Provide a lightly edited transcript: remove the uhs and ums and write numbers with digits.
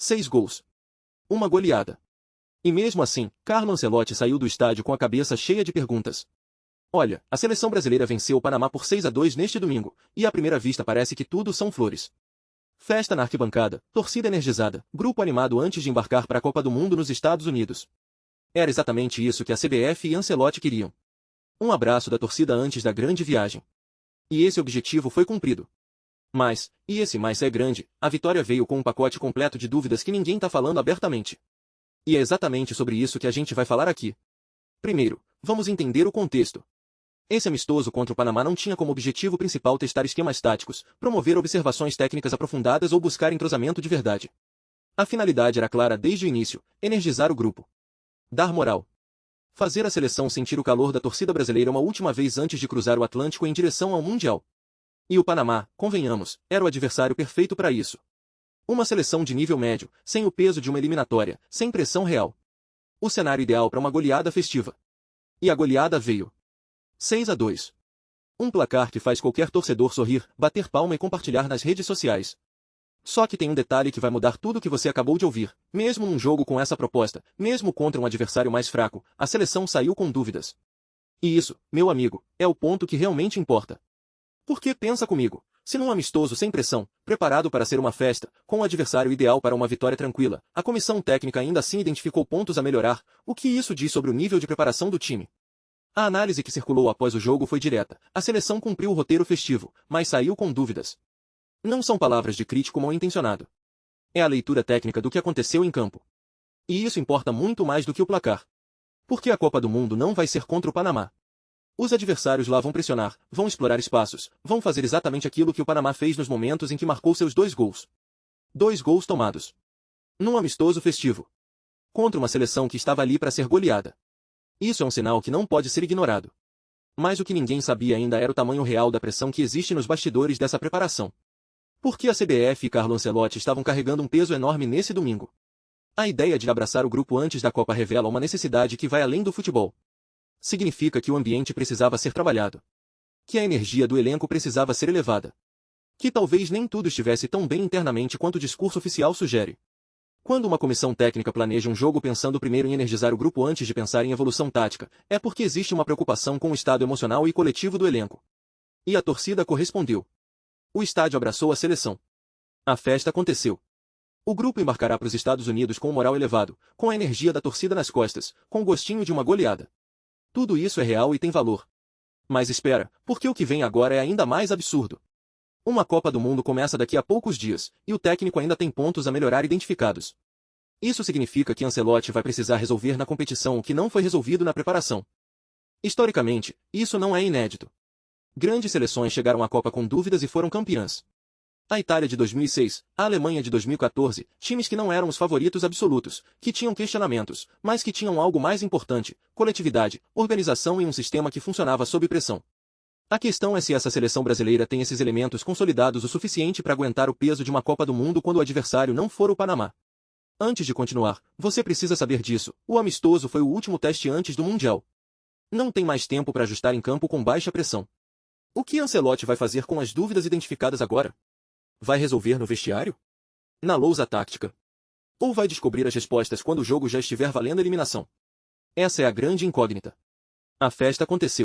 6 gols. Uma goleada. E mesmo assim, Carlo Ancelotti saiu do estádio com a cabeça cheia de perguntas. Olha, a seleção brasileira venceu o Panamá por 6-2 neste domingo, e à primeira vista parece que tudo são flores. Festa na arquibancada, torcida energizada, grupo animado antes de embarcar para a Copa do Mundo nos Estados Unidos. Era exatamente isso que a CBF e Ancelotti queriam. Um abraço da torcida antes da grande viagem. E esse objetivo foi cumprido. Mas, e esse mais é grande, a vitória veio com um pacote completo de dúvidas que ninguém tá falando abertamente. E é exatamente sobre isso que a gente vai falar aqui. Primeiro, vamos entender o contexto. Esse amistoso contra o Panamá não tinha como objetivo principal testar esquemas táticos, promover observações técnicas aprofundadas ou buscar entrosamento de verdade. A finalidade era clara desde o início: energizar o grupo. Dar moral. Fazer a seleção sentir o calor da torcida brasileira uma última vez antes de cruzar o Atlântico em direção ao Mundial. E o Panamá, convenhamos, era o adversário perfeito para isso. Uma seleção de nível médio, sem o peso de uma eliminatória, sem pressão real. O cenário ideal para uma goleada festiva. E a goleada veio. 6-2. Um placar que faz qualquer torcedor sorrir, bater palma e compartilhar nas redes sociais. Só que tem um detalhe que vai mudar tudo o que você acabou de ouvir. Mesmo num jogo com essa proposta, mesmo contra um adversário mais fraco, a seleção saiu com dúvidas. E isso, meu amigo, é o ponto que realmente importa. Porque pensa comigo, se num amistoso sem pressão, preparado para ser uma festa, com o adversário ideal para uma vitória tranquila, a comissão técnica ainda assim identificou pontos a melhorar, o que isso diz sobre o nível de preparação do time? A análise que circulou após o jogo foi direta. A seleção cumpriu o roteiro festivo, mas saiu com dúvidas. Não são palavras de crítico mal intencionado. É a leitura técnica do que aconteceu em campo. E isso importa muito mais do que o placar. Porque a Copa do Mundo não vai ser contra o Panamá. Os adversários lá vão pressionar, vão explorar espaços, vão fazer exatamente aquilo que o Panamá fez nos momentos em que marcou seus 2 gols. 2 gols tomados. Num amistoso festivo. Contra uma seleção que estava ali para ser goleada. Isso é um sinal que não pode ser ignorado. Mas o que ninguém sabia ainda era o tamanho real da pressão que existe nos bastidores dessa preparação. Porque a CBF e Carlo Ancelotti estavam carregando um peso enorme nesse domingo. A ideia de abraçar o grupo antes da Copa revela uma necessidade que vai além do futebol. Significa que o ambiente precisava ser trabalhado. Que a energia do elenco precisava ser elevada. Que talvez nem tudo estivesse tão bem internamente quanto o discurso oficial sugere. Quando uma comissão técnica planeja um jogo pensando primeiro em energizar o grupo antes de pensar em evolução tática, é porque existe uma preocupação com o estado emocional e coletivo do elenco. E a torcida correspondeu. O estádio abraçou a seleção. A festa aconteceu. O grupo embarcará para os Estados Unidos com o moral elevado, com a energia da torcida nas costas, com o gostinho de uma goleada. Tudo isso é real e tem valor. Mas espera, porque o que vem agora é ainda mais absurdo. Uma Copa do Mundo começa daqui a poucos dias, e o técnico ainda tem pontos a melhorar identificados. Isso significa que Ancelotti vai precisar resolver na competição o que não foi resolvido na preparação. Historicamente, isso não é inédito. Grandes seleções chegaram à Copa com dúvidas e foram campeãs. A Itália de 2006, a Alemanha de 2014, times que não eram os favoritos absolutos, que tinham questionamentos, mas que tinham algo mais importante: coletividade, organização e um sistema que funcionava sob pressão. A questão é se essa seleção brasileira tem esses elementos consolidados o suficiente para aguentar o peso de uma Copa do Mundo quando o adversário não for o Panamá. Antes de continuar, você precisa saber disso: o amistoso foi o último teste antes do Mundial. Não tem mais tempo para ajustar em campo com baixa pressão. O que Ancelotti vai fazer com as dúvidas identificadas agora? Vai resolver no vestiário? Na lousa tática? Ou vai descobrir as respostas quando o jogo já estiver valendo a eliminação? Essa é a grande incógnita. A festa aconteceu.